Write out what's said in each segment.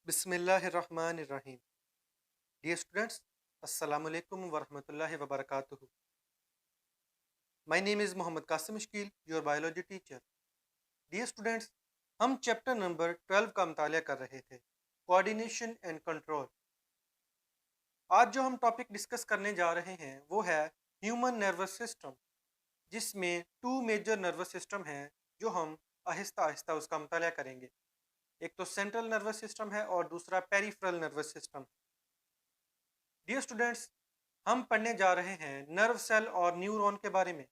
बिस्मिल्लाहिर्रहमानिर्रहीम। Dear students, अस्सलाम वालेकुम वरहमतुल्लाहि वबरकातुहू। My name is Mohammad Qasim Shakeel, your biology teacher. Dear students, हम चैप्टर नंबर 12 का मुतालिया कर रहे थे, कोऑर्डिनेशन एंड कंट्रोल। आज जो हम टॉपिक डिस्कस करने जा रहे हैं वो है ह्यूमन नर्वस सिस्टम, जिसमें टू मेजर नर्वस सिस्टम हैं जो हम आहिस्ता आहिस्ता उसका मुतालिया करेंगे। एक तो सेंट्रल नर्वस सिस्टम है और दूसरा peripheral nervous system. Dear students, हम पढ़ने जा रहे हैं नर्व सेल और न्यूरॉन के बारे में।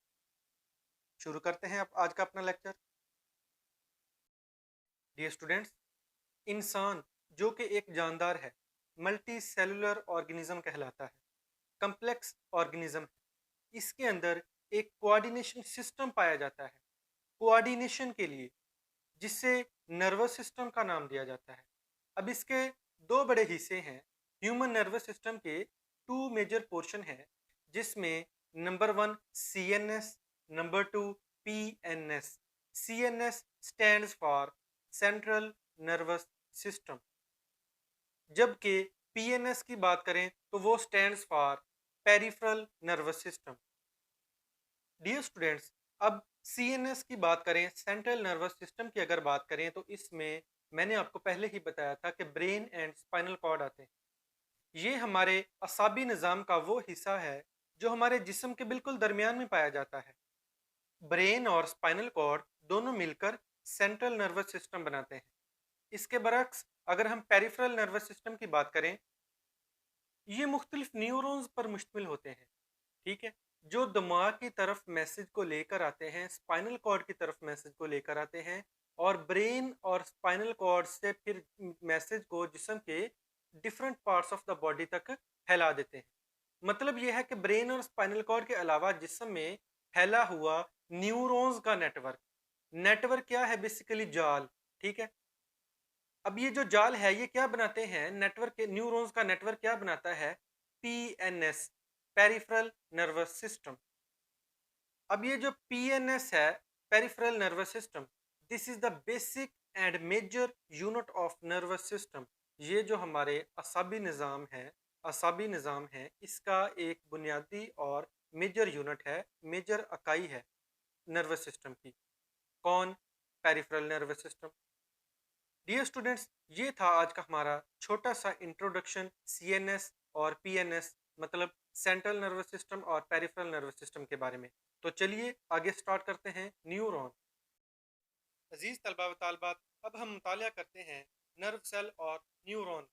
शुरू करते हैं अब आज का अपना लेक्चर। डियर स्टूडेंट्स, इंसान जो कि एक जानदार है, मल्टी सेलुलर ऑर्गेनिज्म कहलाता है, कम्प्लेक्स ऑर्गेनिज्म है। इसके अंदर एक कोऑर्डिनेशन सिस्टम पाया जाता है कोऑर्डिनेशन के लिए, जिससे नर्वस सिस्टम का नाम दिया जाता है। अब इसके दो बड़े हिस्से हैं। ह्यूमन नर्वस सिस्टम के टू मेजर पोर्शन है, जिसमें number 1 CNS, number 2 PNS। CNS stands for central nervous system, जबकि PNS की बात करें तो वो stands for peripheral nervous system. Dear students, अब CNS की बात करें, सेंट्रल नर्वस सिस्टम की अगर बात करें, तो इसमें मैंने आपको पहले ही बताया था कि ब्रेन एंड स्पाइनल कॉर्ड आते हैं। ये हमारे असाबी निज़ाम का वो हिस्सा है जो हमारे जिस्म के बिल्कुल दरमियान में पाया जाता है। ब्रेन और स्पाइनल कॉर्ड दोनों मिलकर सेंट्रल नर्वस सिस्टम बनाते हैं। इसके बरक्स अगर हम पेरिफेरल नर्वस सिस्टम की बात करें, ये मुख्तलिफ न्यूरॉन्स पर मुश्तमिल होते हैं, ठीक है, जो दिमाग की तरफ मैसेज को लेकर आते हैं, स्पाइनल कॉर्ड की तरफ मैसेज को लेकर आते हैं, और ब्रेन और स्पाइनल कॉर्ड से फिर मैसेज को जिस्म के different parts of the body तक फैला देते हैं। मतलब यह है कि ब्रेन और स्पाइनल कॉर्ड के अलावा जिस्म में फैला हुआ न्यूरॉन्स का नेटवर्क। नेटवर्क क्या है? बेसिकली जाल, ठीक है। अब ये जो जाल है ये क्या बनाते हैं? नेटवर्क के न्यूरॉन्स का नेटवर्क क्या बनाता है? PNS, peripheral nervous system. अब ये जो PNS है, peripheral nervous system, this is the basic and major unit of nervous system. ये जो हमारे असाबी निज़ाम है, इसका एक बुनियादी और मेजर यूनिट है, मेजर इकाई है नर्वस सिस्टम की। कौन? Peripheral nervous system. Dear students, ये था आज का हमारा छोटा सा इंट्रोडक्शन CNS और PNS, मतलब सेंट्रल नर्वस सिस्टम और पेरिफेरल नर्वस सिस्टम के बारे में। तो चलिए आगे स्टार्ट करते हैं न्यूरॉन। अजीज तलबा व तालबात, अब हम मुतालिया करते हैं नर्व सेल और न्यूरॉन।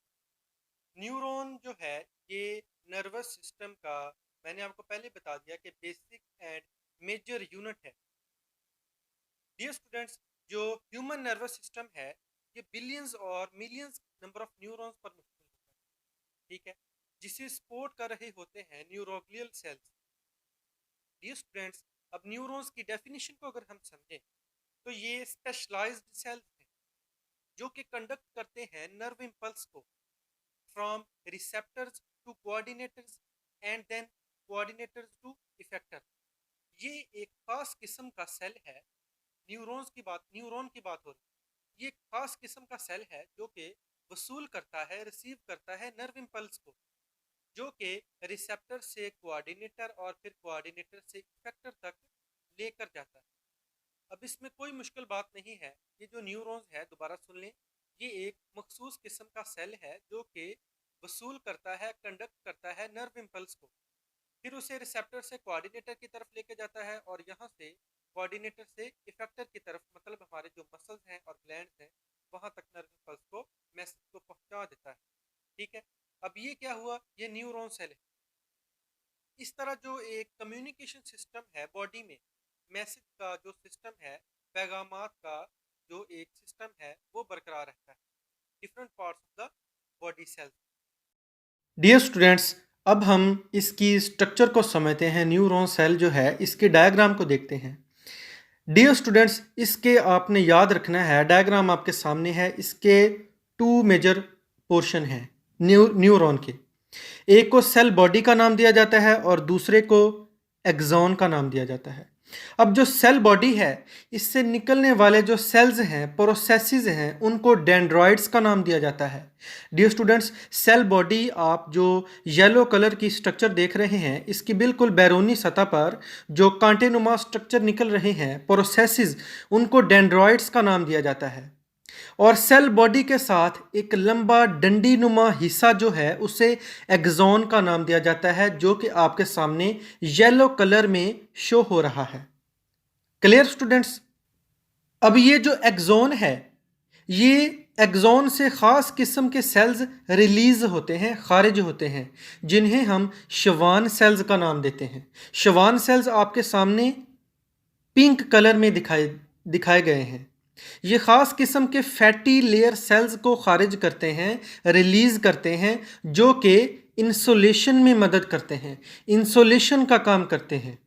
न्यूरॉन जो है ये नर्वस सिस्टम का, मैंने आपको पहले बता दिया कि बेसिक एंड मेजर यूनिट है। डियर स्टूडेंट्स, जो ह्यूमन नर्वस सिस्टम है ये बिलियंस और मिलियंस नंबर ऑफ न्यूरॉन्स पर मुश्तमिल होता है, ठीक है, जिसे सपोर्ट कर रहे होते हैं न्यूरोग्लियल सेल्स। डियर स्टूडेंट्स, अब न्यूरॉन्स की डेफिनेशन को अगर हम समझें तो ये स्पेशलाइज्ड सेल्स हैं जो कि कंडक्ट करते हैं नर्व इम्पल्स को from receptors to coordinators and then coordinators to effector. ये एक खास किस्म का सेल है। न्यूरॉन की बात हो रही है। ये एक खास किस्म का सेल है जो कि वसूल करता है, रिसीव करता है नर्व इम्पल्स को, जो कि रिसेप्टर से कोऑर्डिनेटर और फिर कोऑर्डिनेटर से इफेक्टर तक लेकर जाता है। अब इसमें कोई मुश्किल बात नहीं है। ये जो न्यूरॉन्स है, दोबारा सुन लें, ये एक मखसूस किस्म का सेल है जो कि वसूल करता है, कंडक्ट करता है नर्व इम्पल्स को, फिर उसे रिसेप्टर से कोऑर्डिनेटर की तरफ लेके जाता है और यहाँ से कोऑर्डिनेटर से इफेक्टर की तरफ, मतलब हमारे जो मसल्स हैं और ग्लैंड्स हैं, वहाँ तक नर्व इम्पल्स को, मैसेज को पहुँचा देता है, ठीक है। अब ये क्या हुआ? ये न्यूरॉन सेल है। इस तरह जो एक कम्युनिकेशन सिस्टम है बॉडी में, मैसेज का जो सिस्टम है, पैगामात का जो एक सिस्टम है, वो बरकरार रहता है different parts of the body cells. Dear students, अब हम इसकी स्ट्रक्चर को समझते हैं। न्यूरॉन सेल जो है, इसके डायग्राम को देखते हैं। डियर स्टूडेंट्स, इसके आपने याद रखना है, डायग्राम आपके सामने है, इसके टू मेजर पोर्शन हैं न्यूरॉन के। एक को सेल बॉडी का नाम दिया जाता है और दूसरे को एक्सॉन का नाम दिया जाता है। अब जो सेल बॉडी है, इससे निकलने वाले जो सेल्स हैं, प्रोसेसेस हैं, उनको डेंड्रॉइड्स का नाम दिया जाता है। डियर स्टूडेंट्स, सेल बॉडी आप जो येलो कलर की स्ट्रक्चर देख रहे हैं, इसकी बिल्कुल बैरूनी सतह पर जो कांटेनुमा स्ट्रक्चर निकल रहे हैं, प्रोसेसेस, उनको डेंड्रॉइड्स का नाम दिया जाता है। और सेल बॉडी के साथ एक लंबा डंडी नुमा हिस्सा जो है, उसे एक्सॉन का नाम दिया जाता है, जो कि आपके सामने येलो कलर में शो हो रहा है। Clear students? अब ये जो एक्सॉन है, ये एक्सॉन से ख़ास किस्म के सेल्स रिलीज होते हैं, खारिज होते हैं, जिन्हें हम शवान सेल्स का नाम देते हैं। शवान सेल्स आपके सामने पिंक कलर में दिखाए गए हैं। ये ख़ास किस्म के फैटी लेयर सेल्स को खारिज करते हैं, रिलीज करते हैं, जो कि इंसुलेशन में मदद करते हैं, इंसुलेशन का काम करते हैं।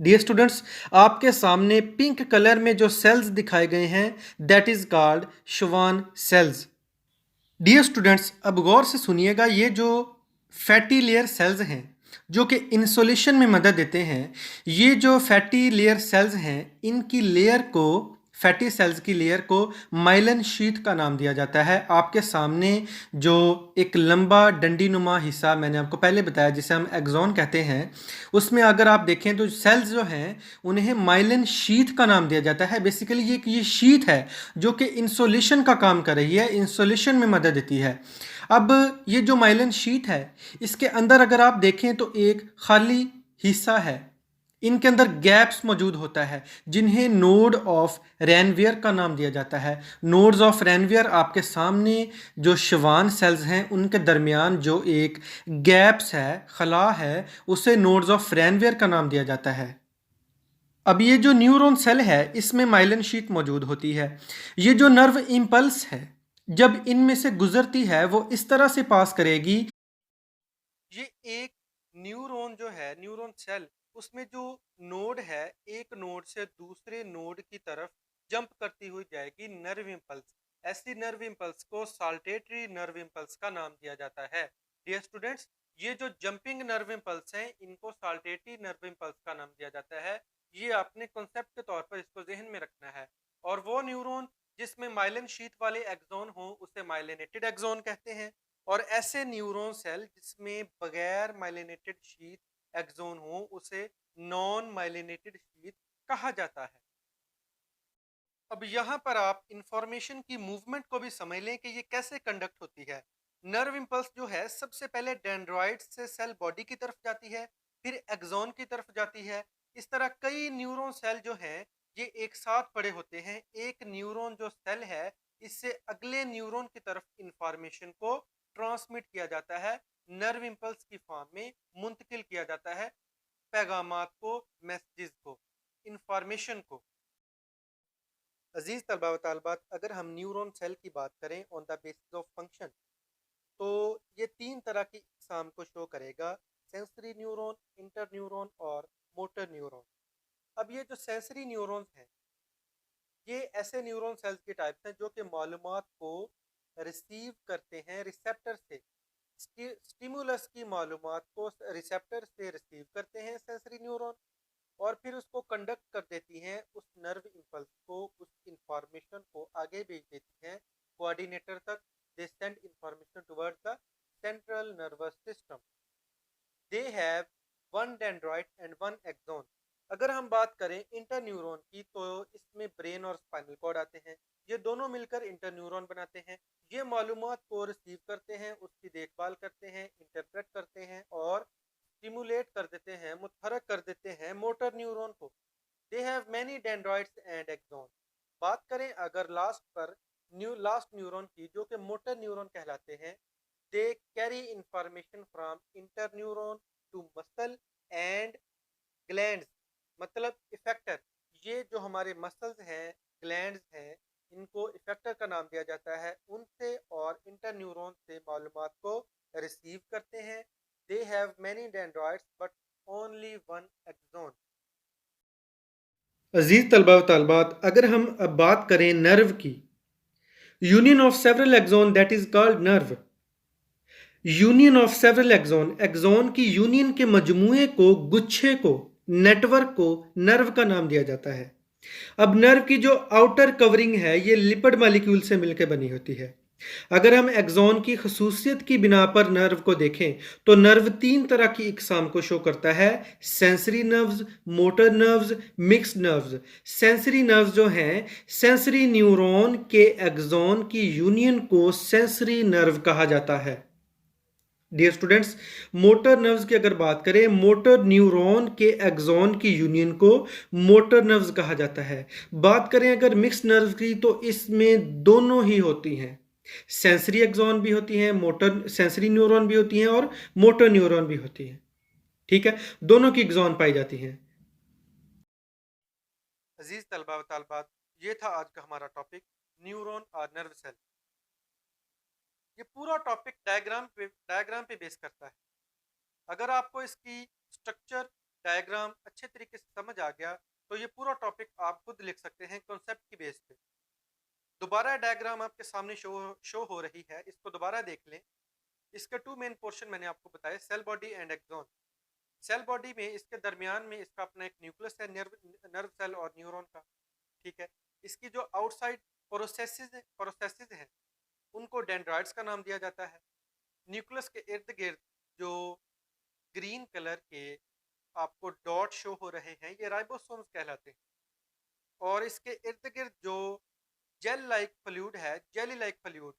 डियर स्टूडेंट्स, आपके सामने पिंक कलर में जो सेल्स दिखाए गए हैं, that is called Schwann cells. Dear students, अब गौर से सुनिएगा, ये जो फैटी लेयर सेल्स हैं जो कि इंसुलेशन में मदद देते हैं, ये जो फैटी लेयर सेल्स हैं, इनकी लेयर को, फैटी सेल्स की लेयर को माइलिन शीथ का नाम दिया जाता है। आपके सामने जो एक लंबा डंडी नुमा हिस्सा मैंने आपको पहले बताया, जिसे हम एक्सॉन कहते हैं, उसमें अगर आप देखें तो सेल्स जो हैं उन्हें माइलिन शीथ का नाम दिया जाता है। बेसिकली ये शीथ है जो कि इंसुलेशन का काम कर रही है, इंसुलेशन में मदद देती है। अब ये जो माइलिन शीथ है, इसके अंदर अगर आप देखें तो एक खाली हिस्सा है, इनके अंदर गैप्स मौजूद होता है, जिन्हें नोड ऑफ रेनवियर का नाम दिया जाता है। नोड्स ऑफ रेनवियर, आपके सामने जो शवान सेल्स हैं उनके दरमियान जो एक गैप्स है, खला है, उसे नोड्स ऑफ रेनवियर का नाम दिया जाता है। अब ये जो न्यूरॉन सेल है, इसमें माइलिन शीथ मौजूद होती है। ये जो नर्व इम्पल्स है, जब इनमें से गुजरती है, वो इस तरह से पास करेगी, ये एक न्यूरॉन जो है, न्यूरॉन सेल, उसमें जो नोड है, एक नोड से दूसरे नोड की तरफ जंप करती हुई जाएगी नर्व इम्पल्स। ऐसी नर्व इम्पल्स को साल्टेटरी नर्व इम्पल्स का नाम दिया जाता है। डियर स्टूडेंट्स, ये जो जंपिंग नर्व इम्पल्स हैं, इनको साल्टेटरी नर्व इम्पल्स का नाम दिया जाता है। ये अपने कॉन्सेप्ट के तौर पर इसको जहन में रखना है। और वो न्यूरॉन जिसमें माइलिन शीथ वाले एक्सॉन हो, उसे माइलिनेटेड एक्सॉन कहते हैं। और ऐसे न्यूरॉन सेल जिसमें बगैर माइलिनेटेड शीथ एक्सॉन हो, उसे नॉन माइलिनेटेड शीथ कहा जाता है। अब यहाँ पर आप इंफॉर्मेशन की मूवमेंट को भी समझ लें कि ये कैसे कंडक्ट होती है। नर्व इम्पल्स जो है, सबसे पहले डेंड्रॉइड से सेल बॉडी की तरफ जाती है, फिर एक्सॉन की तरफ जाती है। इस तरह कई न्यूरॉन सेल जो हैं, ये एक साथ पड़े होते हैं। एक न्यूरॉन जो सेल है, इससे अगले न्यूरॉन की तरफ इंफॉर्मेशन को ट्रांसमिट किया जाता है, नर्व इम्पल्स की फॉर्म में मुंतकिल किया जाता है, पैगामात को, मैसेजेस को, इंफॉर्मेशन को। अजीज तलबा व तालबात, अगर हम न्यूरॉन सेल की बात करें on the basis of function, तो ये तीन तरह की इकसाम को शो करेगा: सेंसरी न्यूरॉन, इंटर न्यूरॉन और मोटर न्यूरॉन। अब ये जो सेंसरी न्यूरॉन्स हैं, ये ऐसे न्यूरॉन सेल्स के टाइप्स हैं जो कि मालूमात को रिसीव करते हैं रिसेप्टर से। स्टिमुलस की मालूमात को रिसेप्टर से रिसीव करते हैं सेंसरी न्यूरॉन, और फिर उसको कंडक्ट कर देती हैं, उस नर्व इम्पल्स को, उस इंफॉर्मेशन को आगे भेज देती हैं कोऑर्डिनेटर तक। They send information towards the central nervous system. They have one dendrite and one axon. अगर हम बात करें इंटर न्यूरॉन की, तो इसमें ब्रेन और स्पाइनल कॉर्ड आते हैं। ये दोनों मिलकर इंटर न्यूरॉन बनाते हैं। ये मालूमात को रिसीव करते हैं, उसकी देखभाल करते हैं, इंटरप्रेट करते हैं और स्टिमुलेट कर देते हैं, मुतहरक कर देते हैं मोटर न्यूरॉन को। They have many dendrites and axon. बात करें अगर लास्ट न्यूरॉन की, जो कि मोटर न्यूरॉन कहलाते हैं, they carry information from interneuron to muscle and glands, मतलब इफेक्टर। ये जो हमारे मसल्स हैं, ग्लैंड्स हैं, इनको इफेक्टर का नाम दिया जाता है। उनसे और इंटर न्यूरॉन से मालूमात को रिसीव करते हैं। They have many dendrites but only one axon. अजीज तलबा व तालबात, अगर हम अब बात करें नर्व की, union of several axon, that is called nerve. Union of several axon, axon की यूनियन के मजमूए को, गुच्छे को नेटवर्क को नर्व का नाम दिया जाता है। अब नर्व की जो आउटर कवरिंग है ये लिपिड मॉलिक्यूल से मिलकर बनी होती है। अगर हम एक्सॉन की खसूसियत की बिना पर नर्व को देखें तो नर्व तीन तरह की इकसाम को शो करता है: sensory nerves, motor nerves, mixed nerves. Sensory nerves जो हैं, सेंसरी न्यूरॉन के एक्सॉन की यूनियन को सेंसरी नर्व कहा जाता है। डियर स्टूडेंट्स, मोटर नर्व्स की अगर बात करें, मोटर न्यूरॉन के एक्सॉन की यूनियन को मोटर नर्व्स कहा जाता है। बात करें अगर मिक्स नर्व्स की तो इसमें दोनों ही होती हैं, सेंसरी एक्सॉन भी होती हैं, मोटर सेंसरी न्यूरॉन भी होती हैं और मोटर न्यूरॉन भी होती हैं। ठीक है, दोनों की एक्सॉन पाई जाती हैं। अजीज तलबा व तालबात, ये था आज का हमारा टॉपिक, न्यूरॉन और नर्व सेल। ये पूरा टॉपिक डायग्राम पे बेस करता है। अगर आपको इसकी स्ट्रक्चर डायग्राम अच्छे तरीके से समझ आ गया तो ये पूरा टॉपिक आप खुद लिख सकते हैं कॉन्सेप्ट की बेस पे। दोबारा डायग्राम आपके सामने शो हो रही है, इसको दोबारा देख लें। इसके टू मेन पोर्शन मैंने आपको बताया, cell body and axon. Cell body में इसके दरमियान में इसका अपना एक न्यूक्लियस है, नर्व सेल और न्यूरॉन का। ठीक है, इसकी जो आउटसाइड प्रोसेसेस हैं उनको डेंड्राइट्स का नाम दिया जाता है। न्यूक्लियस के इर्द गिर्द जो ग्रीन कलर के आपको डॉट शो हो रहे हैं ये राइबोसोम्स कहलाते हैं। और इसके इर्द गिर्द जो जेल लाइक फ्लूइड है, जेली लाइक फ्लूइड,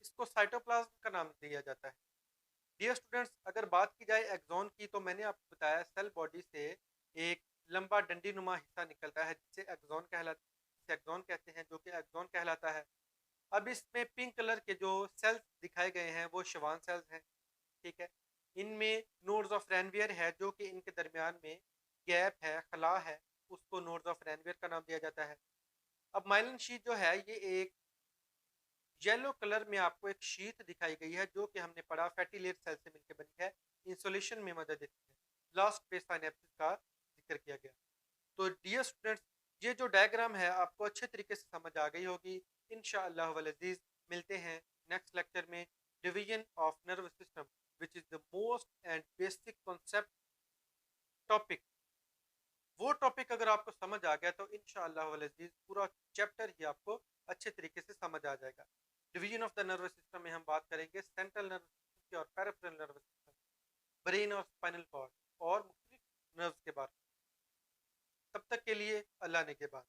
इसको साइटोप्लाज्म का नाम दिया जाता है। डियर स्टूडेंट्स, अगर बात की जाए एक्सॉन की तो मैंने आपको बताया सेल बॉडी से एक लंबा डंडी नुमा हिस्सा निकलता है जिसे एक्सॉन कहते हैं, जो कि एक्सॉन कहलाता है। अब इसमें पिंक कलर के जो सेल्स दिखाए गए हैं वो शवान सेल्स हैं। ठीक है, इनमें नोड्स ऑफ रैनवियर है, जो कि इनके दरमियान में गैप है, खला है, उसको नोड्स ऑफ रैनवियर का नाम दिया जाता है। अब माइलिन शीट जो है ये एक येलो कलर में आपको एक शीट दिखाई गई है, जो कि हमने पढ़ा फैटी लेयर सेल से मिलकर बनी है, इंसुलेशन में मदद देती है। लास्ट पे साइनेप्सिस का जिक्र किया गया। तो डियर स्टूडेंट्स, ये जो डायग्राम है आपको अच्छे तरीके से समझ आ गई होगी। इंशाअल्लाह वल अज़ीज़ मिलते हैं नेक्स्ट लेक्चर में, division of nerve system which is the most and basic concept topic. वो टॉपिक अगर आपको समझ आ गया तो इंशाअल्लाह वल अज़ीज़ पूरा चैप्टर ही आपको अच्छे तरीके से समझ आ जाएगा। Division of the nervous system में हम बात करेंगे सेंट्रल नर्वस सिस्टम की और पेरिफेरल नर्वस सिस्टम, ब्रेन और स्पाइनल कॉर्ड और मुख्तलिफ नर्व्स के बारे में। तब तक के लिए अल्लाह ने के बाद।